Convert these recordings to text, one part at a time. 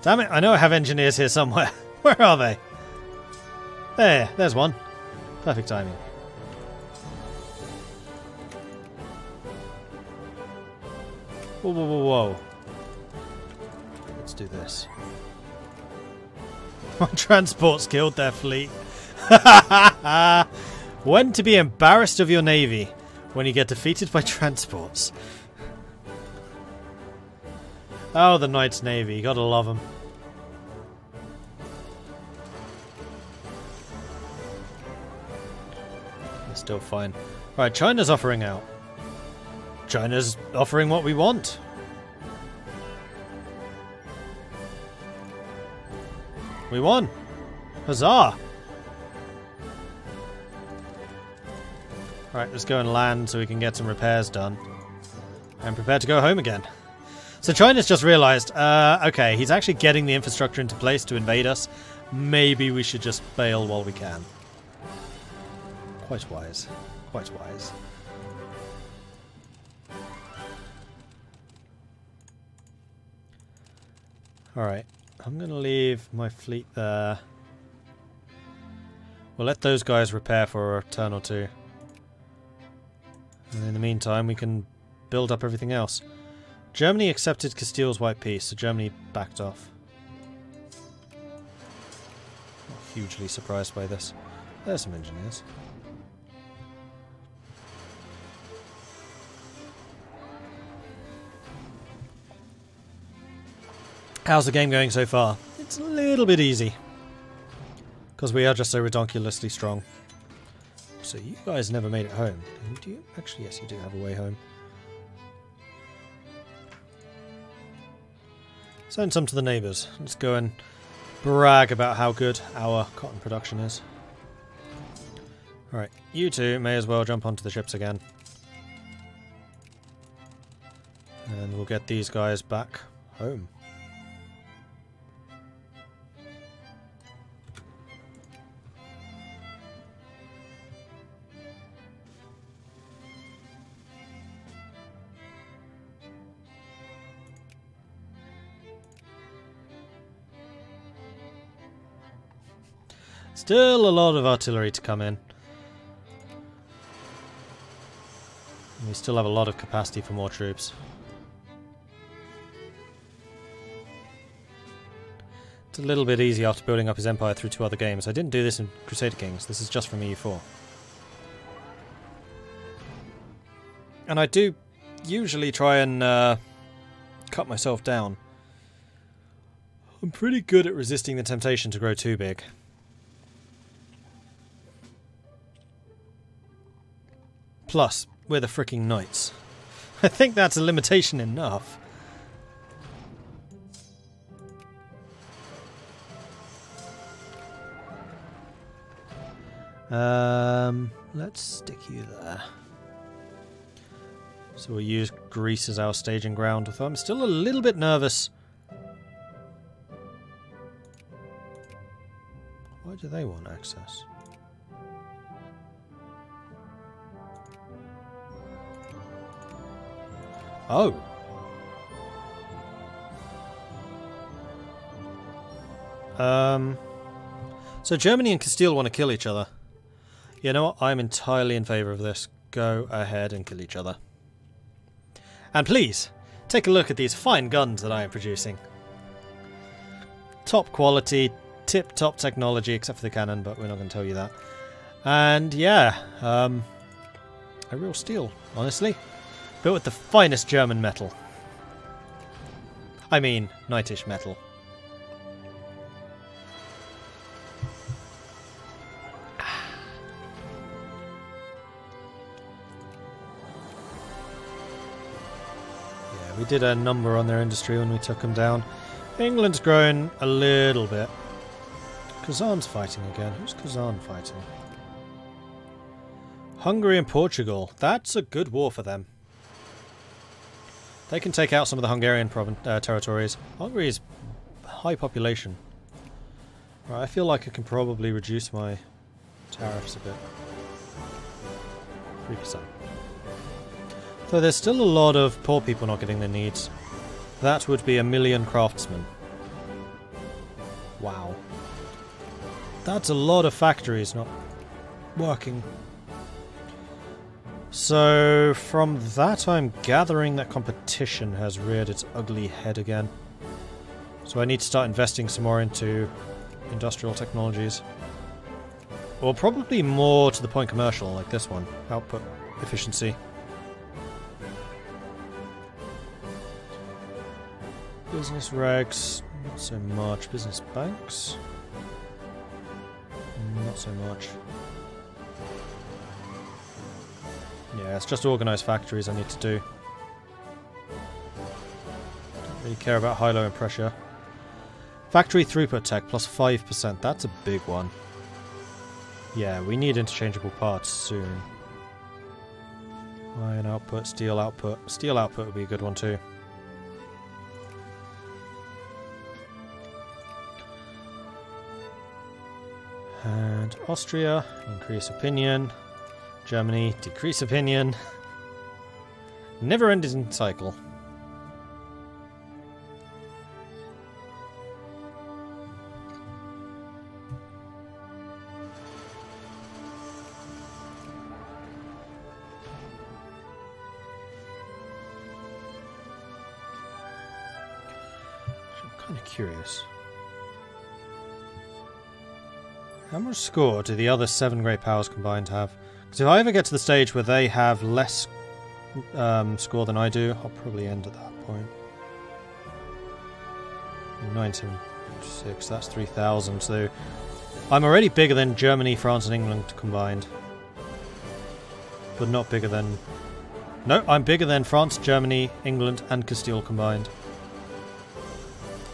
Damn it, I know I have engineers here somewhere. Where are they? There's one. Perfect timing. Whoa, whoa, whoa, whoa. Let's do this. My transports killed their fleet. When to be embarrassed of your navy? When you get defeated by transports. Oh, the Knights Navy. You gotta love them. They're still fine. Right, China's offering out. China's offering what we want. We won. Huzzah! Right, let's go and land so we can get some repairs done. And prepare to go home again. So China's just realised, okay, he's actually getting the infrastructure into place to invade us. Maybe we should just bail while we can. Quite wise. Quite wise. Alright, I'm going to leave my fleet there. We'll let those guys repair for a turn or two. And in the meantime, we can build up everything else. Germany accepted Castile's White Peace, so Germany backed off. Not hugely surprised by this. There's some engineers. How's the game going so far? It's a little bit easy. Because we are just so ridiculously strong. So you guys never made it home. Do you? Actually, yes, you do have a way home. Send some to the neighbours. Let's go and brag about how good our cotton production is. Alright, you two may as well jump onto the ships again. And we'll get these guys back home. Still a lot of artillery to come in. And we still have a lot of capacity for more troops. It's a little bit easy after building up his empire through 2 other games. I didn't do this in Crusader Kings. This is just from EU4. And I do usually try and cut myself down. I'm pretty good at resisting the temptation to grow too big. Plus, we're the fricking knights. I think that's a limitation enough. Let's stick you there. So we'll use Greece as our staging ground, although I'm still a little bit nervous. Why do they want access? Oh. So Germany and Castile want to kill each other. You know what? I'm entirely in favour of this. Go ahead and kill each other. And please, take a look at these fine guns that I am producing. Top quality, tip-top technology, except for the cannon, but we're not going to tell you that. And yeah, a real steal, honestly. Built with the finest German metal. I mean, knightish metal. Yeah, we did a number on their industry when we took them down. England's grown a little bit. Kazan's fighting again. Who's Kazan fighting? Hungary and Portugal. That's a good war for them. They can take out some of the Hungarian territories. Hungary is high population. Right, I feel like I can probably reduce my tariffs a bit. 3%. Though there's still a lot of poor people not getting their needs. That would be 1 million craftsmen. Wow. That's a lot of factories not working. So, from that I'm gathering that competition has reared its ugly head again. So I need to start investing some more into industrial technologies. Or probably more to the point commercial, like this one. Output efficiency. Business regs, not so much. Business banks, not so much. Yeah, it's just organised factories I need to do. Don't really care about high-low and pressure. Factory throughput tech plus 5%, that's a big one. Yeah, we need interchangeable parts soon. Iron output, steel output. Steel output would be a good one too. And Austria, increase opinion. Germany, decrease opinion. Never-ending cycle. I'm kind of curious. How much score do the other 7 great powers combined have? Because if I ever get to the stage where they have less score than I do, I'll probably end at that point. 976, that's 3,000, so I'm already bigger than Germany, France and England combined. But not bigger than... No, I'm bigger than France, Germany, England and Castile combined.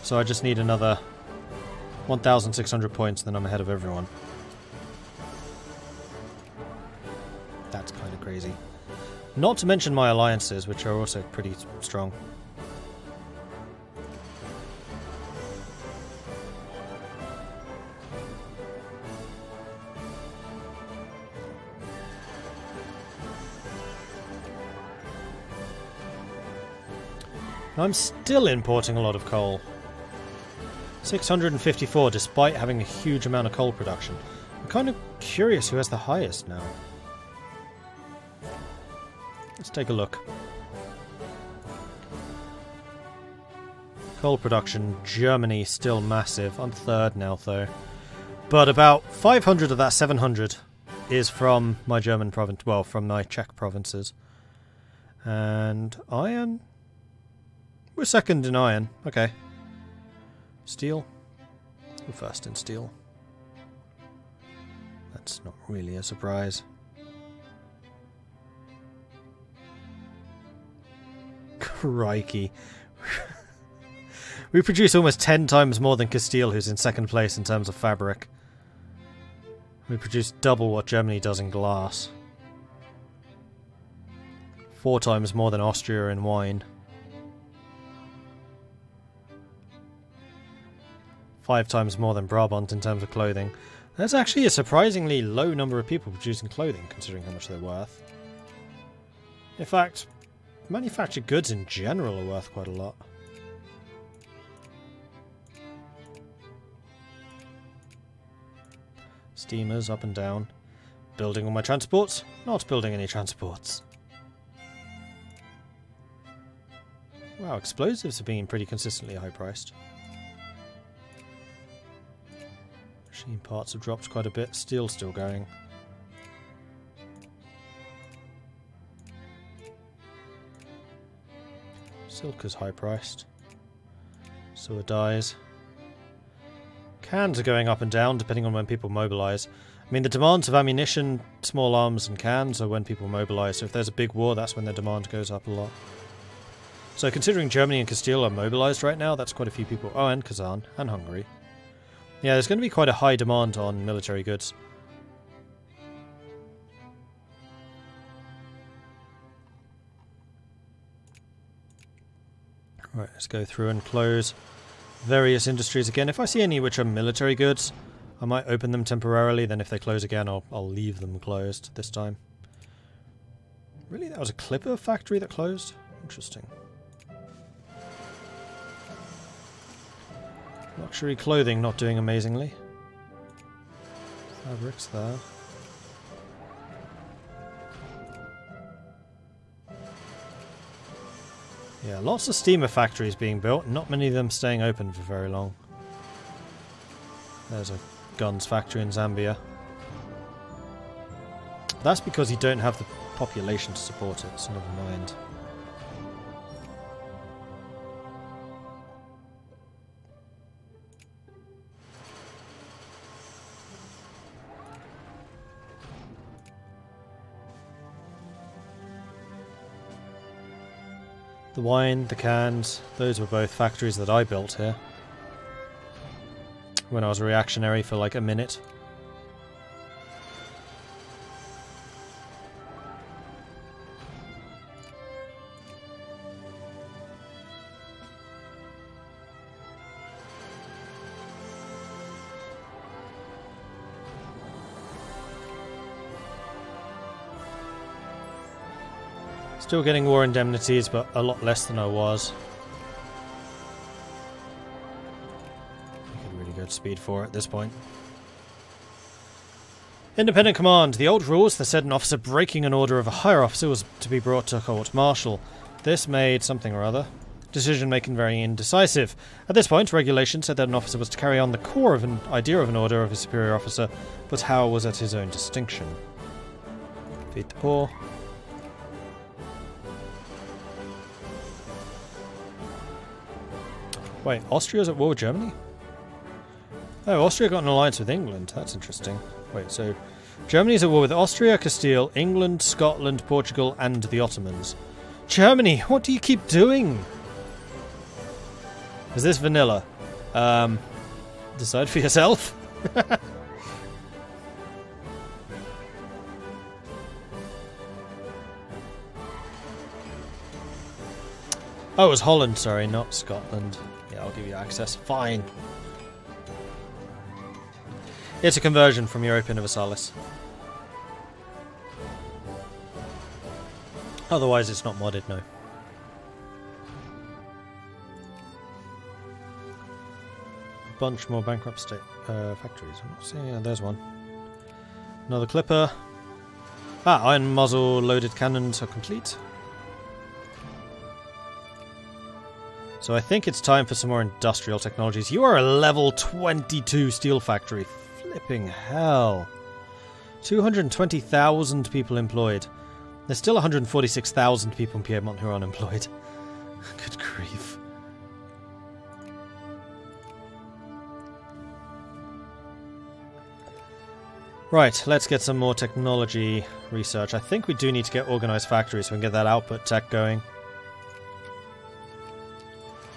So I just need another 1,600 points, then I'm ahead of everyone. That's kind of crazy. Not to mention my alliances, which are also pretty strong. I'm still importing a lot of coal. 654 despite having a huge amount of coal production. I'm kind of curious who has the highest now. Let's take a look. Coal production, Germany still massive. I'm third now though. But about 500 of that 700 is from my German province, well, from my Czech provinces. And iron? We're second in iron, okay. Steel? We're first in steel. That's not really a surprise. Crikey. We produce almost 10 times more than Castile, who's in second place in terms of fabric. We produce double what Germany does in glass. 4 times more than Austria in wine. 5 times more than Brabant in terms of clothing. That's actually a surprisingly low number of people producing clothing, considering how much they're worth. In fact, manufactured goods in general are worth quite a lot. Steamers up and down. Building all my transports? Not building any transports. Wow, explosives are being pretty consistently high priced. Machine parts have dropped quite a bit. Steel's still going. Silk is high priced. So are dyes. Cans are going up and down depending on when people mobilise. I mean, the demands of ammunition, small arms and cans are when people mobilise. So if there's a big war, that's when their demand goes up a lot. So considering Germany and Castile are mobilised right now, that's quite a few people. Oh, and Kazan and Hungary. Yeah, there's going to be quite a high demand on military goods. Right, let's go through and close various industries again. If I see any which are military goods, I might open them temporarily. Then if they close again, I'll leave them closed this time. Really? That was a clipper factory that closed? Interesting. Luxury clothing not doing amazingly. Fabrics there. Yeah, lots of steamer factories being built, not many of them staying open for very long. There's a guns factory in Zambia. That's because you don't have the population to support it, so never mind. The wine, the cans, those were both factories that I built here. When I was a reactionary for like a minute. Still getting war indemnities, but a lot less than I was. I could really go to speed 4 at this point. Independent command. The old rules that said an officer breaking an order of a higher officer was to be brought to court-martial. This made something or other. Decision-making very indecisive. At this point, regulation said that an officer was to carry on the core of an idea of an order of a superior officer, but how was at his own distinction. Feed the poor. Wait, Austria's at war with Germany? Oh, Austria got an alliance with England. That's interesting. Wait, so Germany's at war with Austria, Castile, England, Scotland, Portugal, and the Ottomans. Germany, what do you keep doing? Is this vanilla? Decide for yourself. Oh, it was Holland, sorry, not Scotland. Yeah, I'll give you access. Fine. It's a conversion from Europa Universalis. Otherwise, it's not modded, no. A bunch more bankrupt state factories. Yeah, there's one. Another clipper. Ah, iron muzzle loaded cannons are complete. So I think it's time for some more industrial technologies. You are a level 22 steel factory. Flipping hell. 220,000 people employed. There's still 146,000 people in Piedmont who are unemployed. Good grief. Right, let's get some more technology research. I think we do need to get organised factories so we can get that output tech going.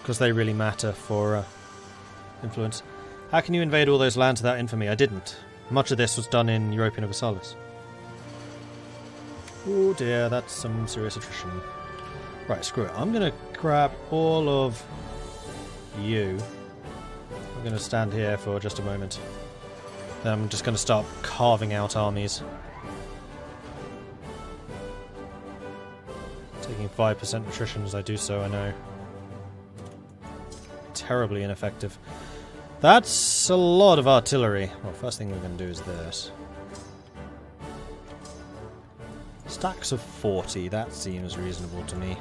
Because they really matter for influence. How can you invade all those lands without infamy? I didn't. Much of this was done in Europa Universalis. Oh dear, that's some serious attrition. Right, screw it. I'm going to grab all of you. I'm going to stand here for just a moment. Then I'm just going to start carving out armies. Taking 5% attrition as I do so, I know. Terribly ineffective. That's a lot of artillery. Well, first thing we're going to do is this. Stacks of 40, that seems reasonable to me.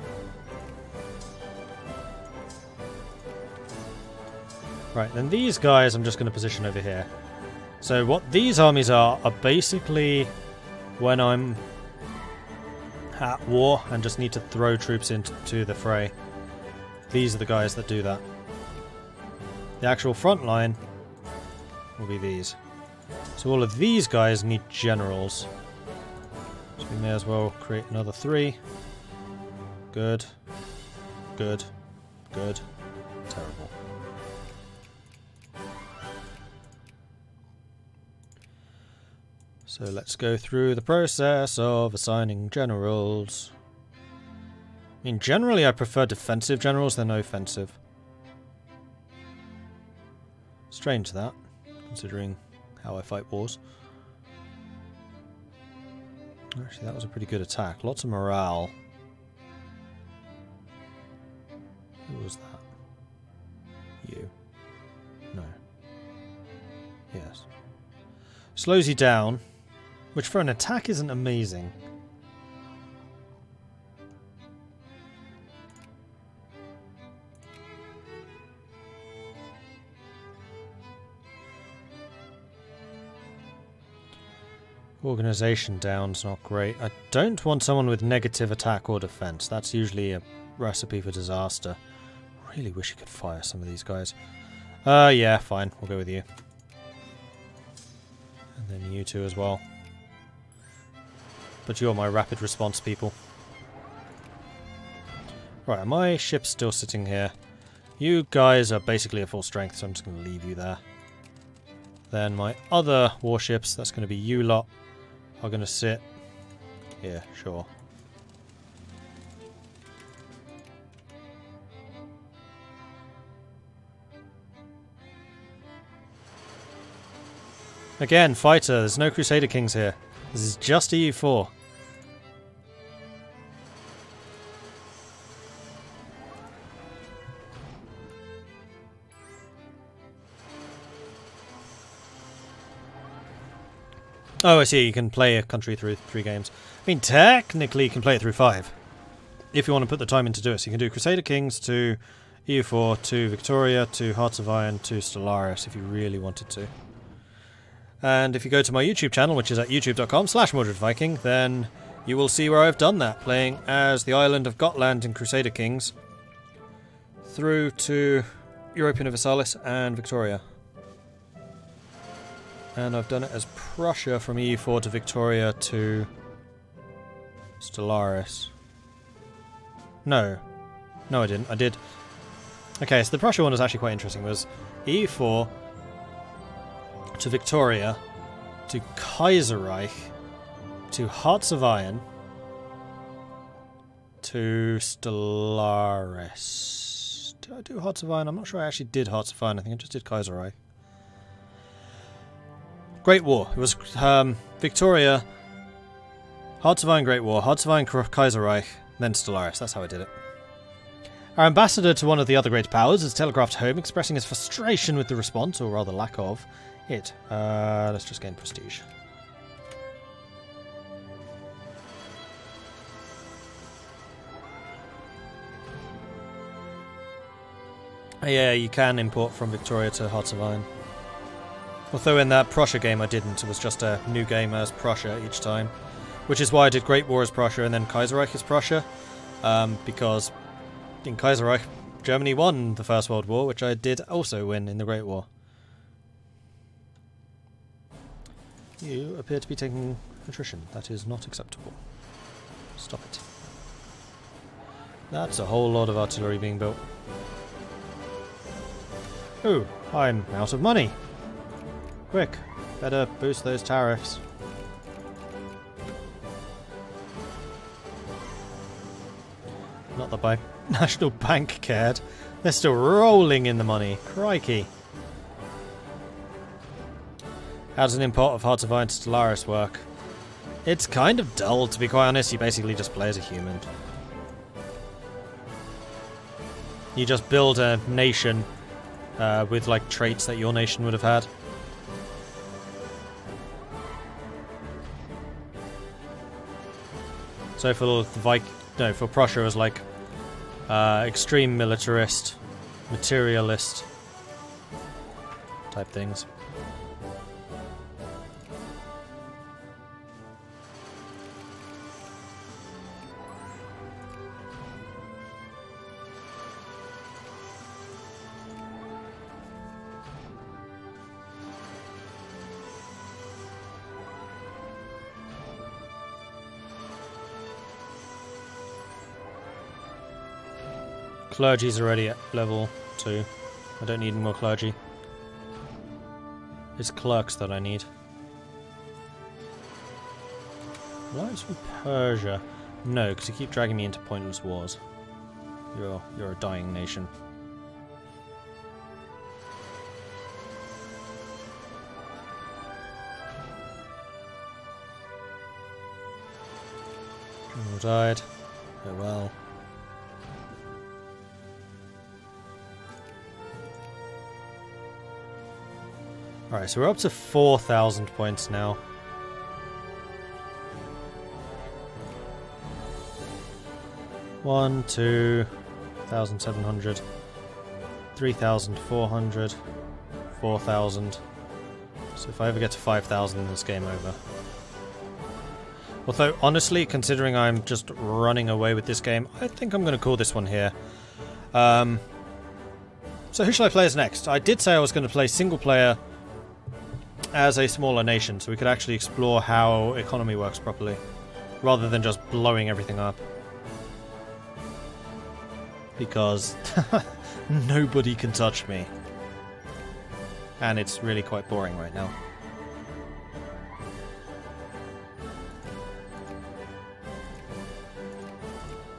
Right, then these guys I'm just going to position over here. So what these armies are basically when I'm at war and just need to throw troops into the fray. These are the guys that do that. The actual front line will be these. So all of these guys need generals. So we may as well create another 3. Good. Good. Good. Terrible. So let's go through the process of assigning generals. I mean, generally I prefer defensive generals than offensive. Strange that, considering how I fight wars. Actually, that was a pretty good attack. Lots of morale. Who was that? You. Slows you down, which for an attack isn't amazing. Organisation down's not great. I don't want someone with negative attack or defense. That's usually a recipe for disaster. Really wish you could fire some of these guys. Yeah, fine. We'll go with you. And then you two as well. But you're my rapid response people. Right, my ship's still sitting here. You guys are basically at full strength, so I'm just going to leave you there. Then my other warships, that's going to be you lot, are going to sit here, sure. Again, fighter, there's no Crusader Kings here. This is just EU4. Oh, I see, you can play a country through 3 games. I mean, technically you can play it through 5. If you want to put the time in to do it. So you can do Crusader Kings to EU4 to Victoria to Hearts of Iron to Stellaris if you really wanted to. And if you go to my YouTube channel, which is at youtube.com/MordredViking, then you will see where I've done that, playing as the island of Gotland in Crusader Kings through to Europa Universalis and Victoria. And I've done it as Prussia from EU4 to Victoria to Stellaris. No. No, I didn't. I did. Okay, so the Prussia one was actually quite interesting. It was EU4 to Victoria to Kaiserreich to Hearts of Iron to Stellaris. Did I do Hearts of Iron? I'm not sure I actually did Hearts of Iron. I think I just did Kaiserreich. Great War. It was Victoria, Hearts of Iron, Great War, Hearts of Iron, Kaiserreich, then Stellaris. That's how I did it. Our ambassador to one of the other great powers has telegraphed home, expressing his frustration with the response, or rather lack of, it. Let's just gain prestige. Yeah, you can import from Victoria to Hearts of Iron. Although in that Prussia game I didn't, it was just a new game as Prussia each time. Which is why I did Great War as Prussia and then Kaiserreich as Prussia. Because in Kaiserreich, Germany won the First World War, which I did also win in the Great War. You appear to be taking attrition. That is not acceptable. Stop it. That's a whole lot of artillery being built. Oh, I'm out of money. Quick, better boost those tariffs. Not that my national bank cared. They're still rolling in the money. Crikey. How does an import of Hearts of Iron to Stellaris work? It's kind of dull, to be quite honest. You basically just play as a human. You just build a nation with like traits that your nation would have had. So for the for Prussia it was like extreme militarist, materialist type things. Clergy's already at level 2. I don't need more clergy. It's clerks that I need. Alliance with Persia. No, because you keep dragging me into pointless wars. You're a dying nation. General died. Oh well. Alright, so we're up to 4,000 points now. One, 2,700, 3,400, 4,000. So if I ever get to 5,000, this game over. Although, honestly, considering I'm just running away with this game, I think I'm going to call this one here. So who shall I play as next? I did say I was going to play single player as a smaller nation, so we could actually explore how economy works properly, rather than just blowing everything up. Because nobody can touch me. And it's really quite boring right now.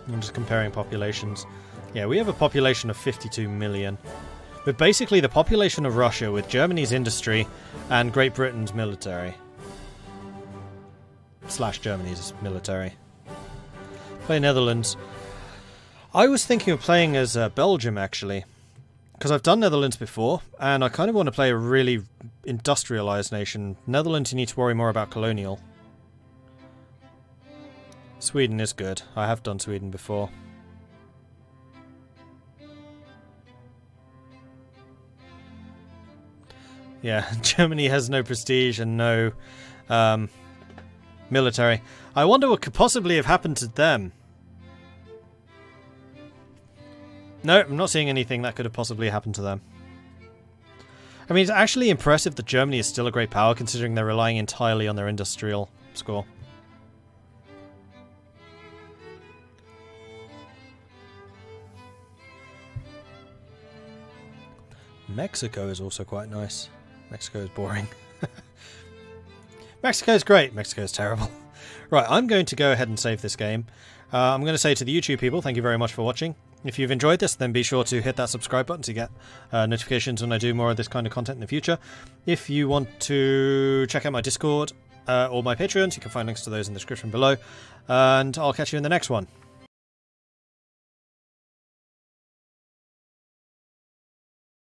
I'm just comparing populations. Yeah, we have a population of 52 million. We're basically the population of Russia with Germany's industry and Great Britain's military. Slash Germany's military. Play Netherlands. I was thinking of playing as Belgium, actually. Because I've done Netherlands before, and I kind of want to play a really industrialized nation. Netherlands, you need to worry more about colonial. Sweden is good. I have done Sweden before. Yeah, Germany has no prestige and no military. I wonder what could possibly have happened to them. No, I'm not seeing anything that could have possibly happened to them. I mean, it's actually impressive that Germany is still a great power, considering they're relying entirely on their industrial score. Mexico is also quite nice. Mexico is boring. Mexico is great. Mexico is terrible. Right, I'm going to go ahead and save this game. I'm going to say to the YouTube people, thank you very much for watching. If you've enjoyed this, then be sure to hit that subscribe button to get notifications when I do more of this kind of content in the future. If you want to check out my Discord or my Patreons, you can find links to those in the description below. And I'll catch you in the next one.